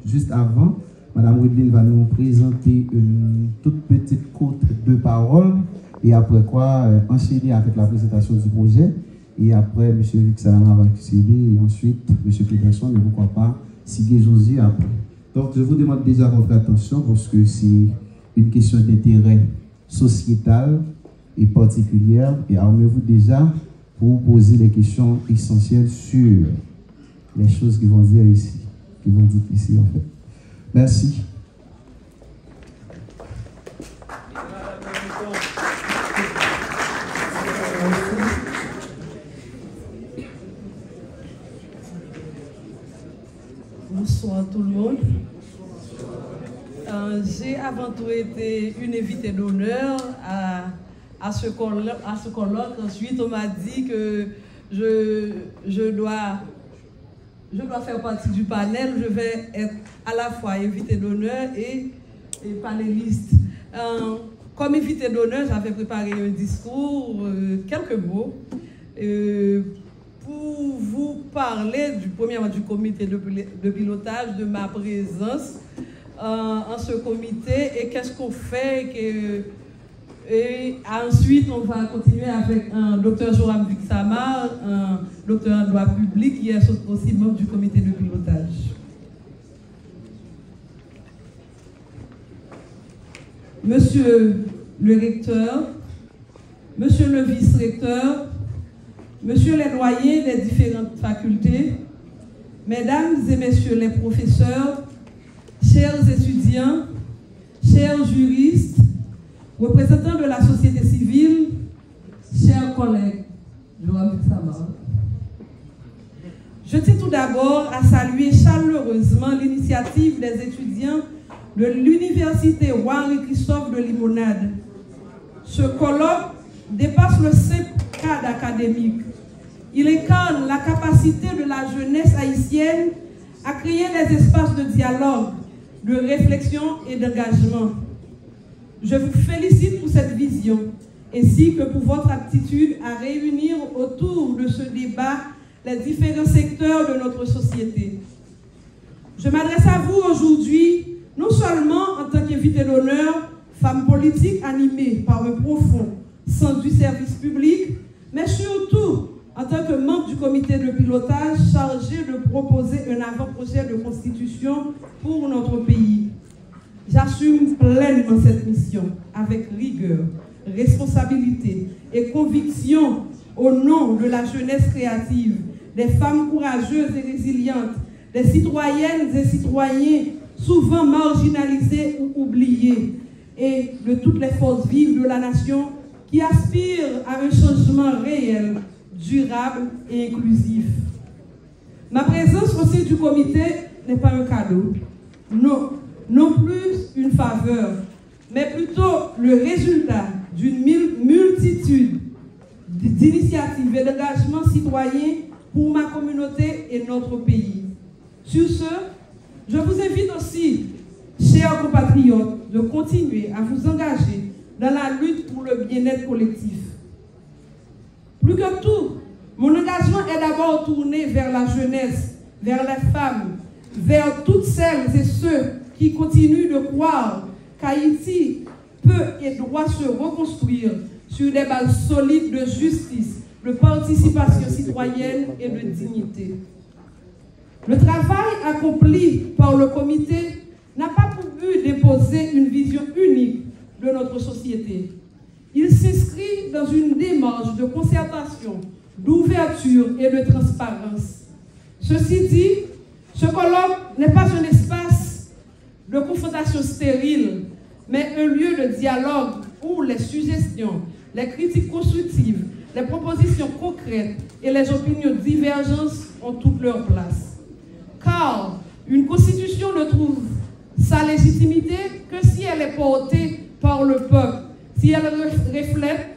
Juste avant, Mme Wedline va nous présenter une toute petite courte de parole et après quoi enchaîner avec la présentation du projet et après M. Vixalama va accéder et ensuite M. Peterson et pourquoi pas Sigue Josie après. Donc je vous demande déjà votre attention parce que c'est une question d'intérêt sociétal et particulière et armez-vous déjà pour poser les questions essentielles sur les choses qui vont dire ici. Qui vont dire ici en fait. Merci. Bonsoir tout le monde. J'ai avant tout été une invitée d'honneur à ce colloque. Ensuite, on m'a dit que je dois faire partie du panel. Je vais être à la fois invité d'honneur et panéliste. Comme invité d'honneur, j'avais préparé un discours, quelques mots, pour vous parler premièrement du comité de pilotage, de ma présence en ce comité et qu'est-ce qu'on fait. Et ensuite, on va continuer avec un docteur Joram Vixama, un docteur en droit public qui est aussi membre du comité de pilotage. Monsieur le recteur, monsieur le vice-recteur, monsieur les doyens des différentes facultés, mesdames et messieurs les professeurs, chers étudiants, chers juristes, représentants de la société civile, chers collègues, je tiens tout d'abord à saluer chaleureusement l'initiative des étudiants de l'Université Henri-Christophe de Limonade. Ce colloque dépasse le simple cadre académique. Il incarne la capacité de la jeunesse haïtienne à créer des espaces de dialogue, de réflexion et d'engagement. Je vous félicite pour cette vision, ainsi que pour votre aptitude à réunir autour de ce débat les différents secteurs de notre société. Je m'adresse à vous aujourd'hui, non seulement en tant qu'invité d'honneur, femme politique animée par un profond sens du service public, mais surtout en tant que membre du comité de pilotage chargé de proposer un avant-projet de constitution pour notre pays. J'assume pleinement cette mission avec rigueur, responsabilité et conviction au nom de la jeunesse créative, des femmes courageuses et résilientes, des citoyennes et citoyens souvent marginalisés ou oubliés, et de toutes les forces vives de la nation qui aspirent à un changement réel, durable et inclusif. Ma présence au sein du comité n'est pas un cadeau, non plus une faveur, mais plutôt le résultat d'une multitude d'initiatives et d'engagements citoyens pour ma communauté et notre pays. Sur ce, je vous invite aussi, chers compatriotes, de continuer à vous engager dans la lutte pour le bien-être collectif. Plus que tout, mon engagement est d'abord tourné vers la jeunesse, vers les femmes, vers toutes celles et ceux qui continuent de croire qu'Haïti peut et doit se reconstruire sur des bases solides de justice, de participation citoyenne et de dignité. Le travail accompli par le comité n'a pas pour but d'imposer une vision unique de notre société. Il s'inscrit dans une démarche de concertation, d'ouverture et de transparence. Ceci dit, ce colloque n'est pas un espace de confrontation stérile, mais un lieu de dialogue où les suggestions, les critiques constructives, les propositions concrètes et les opinions divergentes ont toute leur place. Car une constitution ne trouve sa légitimité que si elle est portée par le peuple, si elle reflète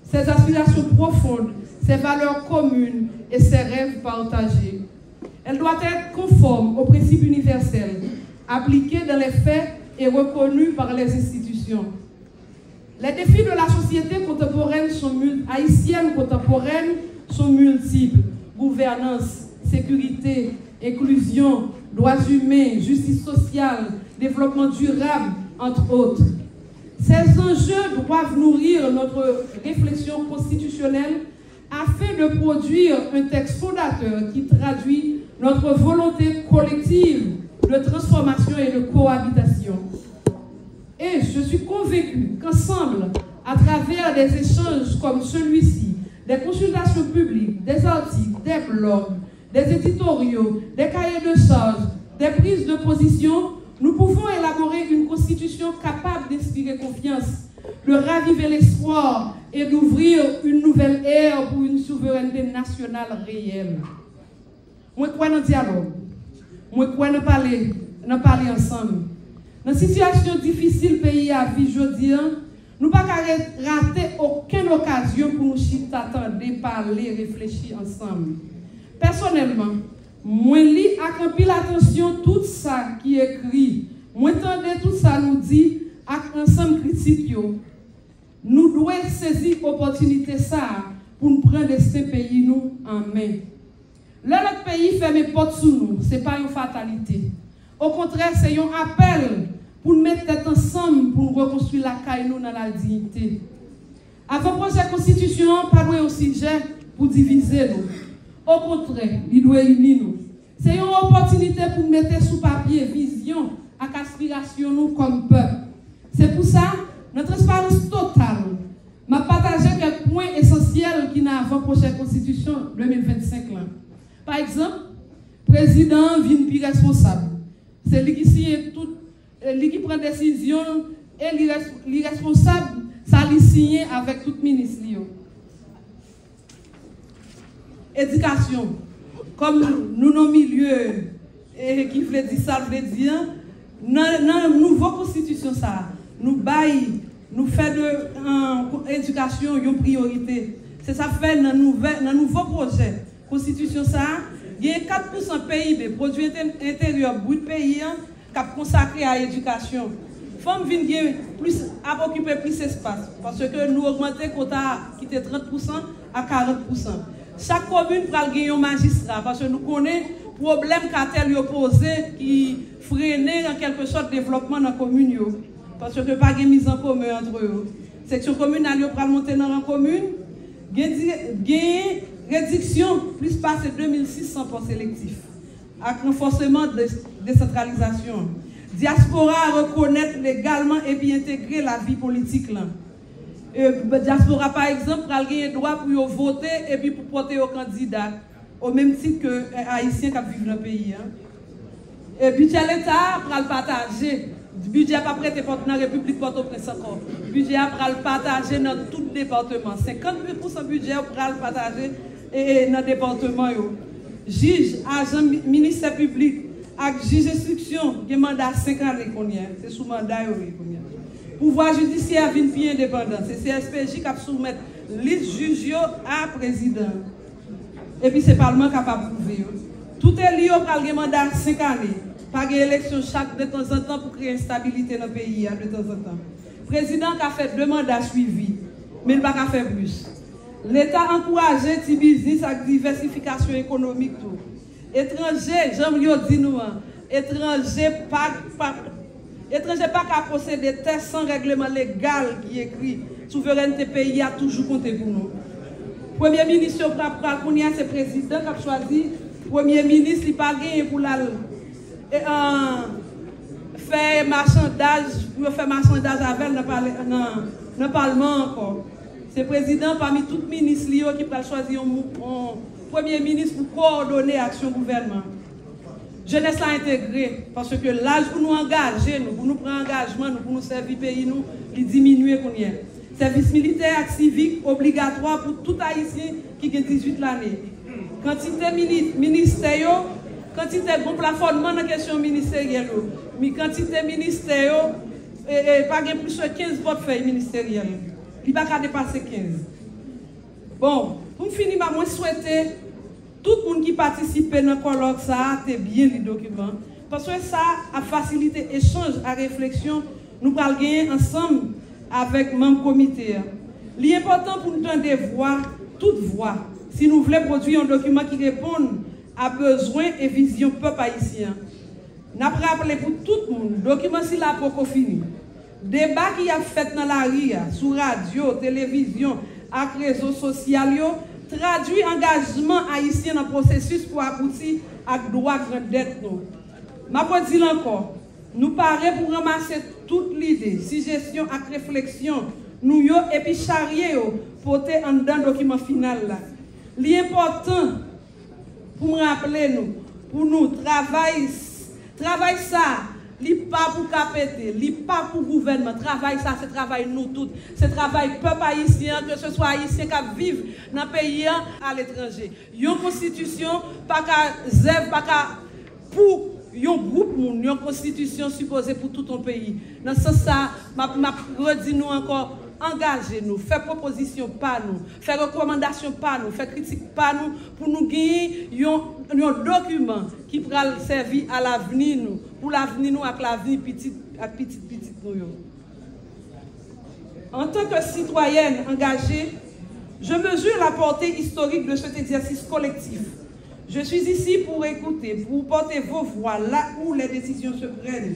ses aspirations profondes, ses valeurs communes et ses rêves partagés. Elle doit être conforme aux principes universels, appliquée dans les faits et reconnue par les institutions. Les défis de la société contemporaine haïtienne contemporaine sont multiples. Gouvernance, sécurité, inclusion, droits humains, justice sociale, développement durable, entre autres. Ces enjeux doivent nourrir notre réflexion constitutionnelle afin de produire un texte fondateur qui traduit notre volonté collective de transformation et de cohabitation. Et je suis convaincue qu'ensemble, à travers des échanges comme celui-ci, des consultations publiques, des articles, des blogs, des éditoriaux, des cahiers de charges, des prises de position, nous pouvons élaborer une constitution capable d'inspirer confiance, de raviver l'espoir et d'ouvrir une nouvelle ère pour une souveraineté nationale réelle. Moi, je crois dans le dialogue. Moi, je crois dans parler ensemble. Dans une situation difficile, pays à vivre aujourd'hui, nous ne pouvons pas rater aucune occasion pour nous chiter, attendre, parler, réfléchir ensemble. Personnellement, moi, je lis avec pile attention tout ça qui est écrit. Moi, entendez tout ça nous dit avec ensemble critique. Nous devons saisir l'opportunité ça pour nous prendre ce pays nous en main. Là, notre pays ferme les portes sous nous. Ce n'est pas une fatalité. Au contraire, c'est un appel pour nous mettre tête ensemble pour nous reconstruire la caille nous dans la dignité. Avant projet de constitution, pas de sujet pour diviser nous. Au contraire, il doit unir nous. C'est une opportunité pour mettre sous papier vision et aspiration nous comme peuple. C'est pour ça, notre transparence totale m'a partagé quelques points essentiels qui n'a avant projet de constitution 2025 là. Par exemple, le président vient plus responsable. C'est lui qui signe tout, lui qui prend décision et l'irresponsable, ça lui signe avec tout ministre. Éducation. Comme nous, nos milieux, et qui veut dire ça, veut dire, dans la nouvelle constitution, ça, nous baillons, nous faisons de l'éducation une priorité. C'est ça fait dans le nouveau projet. Constitution ça, il y a 4% PIB, produit intérieur brut pays, qui a consacré à l'éducation. Femmes viennent plus à occuper plus d'espace parce que nous augmentons le quota qui était 30% à 40%. Chaque commune va gagner un magistrat parce que nous connaissons le problème qu'a-t-elle posé qui freine en quelque sorte le développement dans la commune. Parce que pas de mise en commun entre eux. Section communale, il va monter dans la commune. Gagner réduction plus passer 2600 postes sélectifs. Avec renforcement de décentralisation. Diaspora reconnaître légalement et bien intégrer la vie politique. Diaspora, par exemple, a le droit pour voter et puis pour porter au candidat, au même titre que les Haïtiens qui vivent dans le pays. Et le budget de l'État pour le partager. Le budget pas prêté dans la République Port-au-Prince encore. Le budget pour le partager dans tout le département. 58% du budget pour le partager dans le département. Juge, agent, ministère public, avec juge d'instruction, il y a un mandat 5 années. C'est sous mandat. Pouvoir judiciaire vient plus indépendant. C'est CSPJ qui a soumettre liste juge à président. Et puis c'est le Parlement qui a approuvé. Tout est lié au mandat 5 années. Pas d'élection chaque de temps en temps pour créer une stabilité dans le pays de temps en temps. Le président qui a fait 2 mandats suivis, mais il n'a pas fait plus. L'État a encouragé le business avec diversification économique. Étrangers, j'aime dire nous, étrangers pas qu'à procéder tests sans règlement légal qui est écrit. Souveraineté pays a toujours compté pour nous. Premier ministre, c'est le président qui a choisi. Premier ministre, il n'a pas gagné pour la faire marchandage, pour faire marchandage avec dans le Parlement encore. C'est le président parmi tous les ministres qui va choisir un premier ministre pour coordonner l'action du gouvernement. Jeunesse à intégrer, parce que l'âge pour nous engager, pour nous prendre engagement, pour nous servir le pays, nous, il diminue. Service militaire et civique obligatoire pour tout Haïtien qui a 18 l'année. Quantité ministérielle, quantité de bon plafonnement dans la question ministérielle. Mais quantité ministérielle, pas plus de 15 portefeuilles ministériels. Il ne va pas dépasser 15. Bon, pour finir, moi, je souhaite tout le monde qui participe dans le colloque, ça a bien les documents. Parce que ça a facilité l'échange à réflexion. Nous allons gagner ensemble avec le même comité. L'important pour nous donner voix, toute voix, si nous voulons produire un document qui réponde à besoins et visions peuple haïtien. N'a rappelé pour tout le monde, document si la pour fini. Débat qui a fait dans la RIA, sur radio, télévision, et réseaux sociaux, traduit engagement haïtien dans le processus pour aboutir à droit grande dette. Je peux dire encore, nous paraît pour ramasser toute l'idée, suggestion et réflexion, nous et puis charrier pour porter en dedans document final là. L'important pour me rappeler nous, pour nous travail ça, li pas pour capter, li pas pour gouvernement, travail ça c'est travail nous tous, c'est travail peuple haïtien, que ce soit haïtien qui vivent dans le pays à l'étranger. Une constitution pas qu'à zèv, pas qu'à pour un groupe, une constitution supposée pour tout ton pays. Dans ce sens, m'a redit nous encore, engagez-nous, faire proposition par nous, faire recommandation par nous, faire critique par nous, pour nous gagner un document qui pourra servir à l'avenir nous, pour l'avenir nous avec l'avenir petit nous. En tant que citoyenne engagée, je mesure la portée historique de cet exercice collectif. Je suis ici pour écouter, pour porter vos voix là où les décisions se prennent.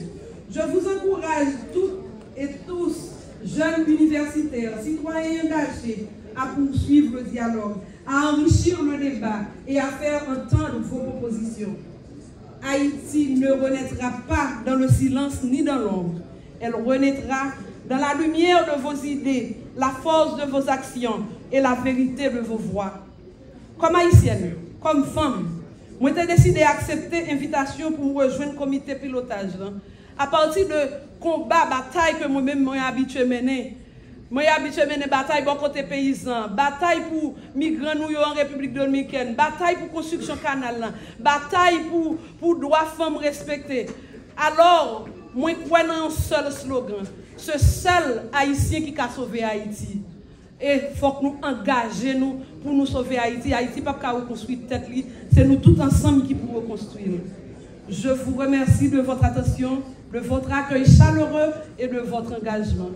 Je vous encourage toutes et tous, jeunes universitaires, citoyens engagés, à poursuivre le dialogue, à enrichir le débat et à faire entendre vos propositions. Haïti ne renaîtra pas dans le silence ni dans l'ombre. Elle renaîtra dans la lumière de vos idées, la force de vos actions et la vérité de vos voix. Comme haïtienne, comme femme, moi j'ai décidé d'accepter l'invitation pour me rejoindre le comité pilotage. À partir de combat, bataille que moi-même suis habitué à mener. Je suis habitué à mener bataille pour côté paysan, bataille pour migrants en République dominicaine, bataille pour construction canal, bataille pour droits femmes respectés. Alors, moi je crois dans un seul slogan, ce seul haïtien qui a sauvé Haïti. Et il faut que nous engagions pour nous sauver Haïti. Haïti n'a pas reconstruire tête, c'est nous tous ensemble qui pouvons reconstruire. Je vous remercie de votre attention, de votre accueil chaleureux et de votre engagement.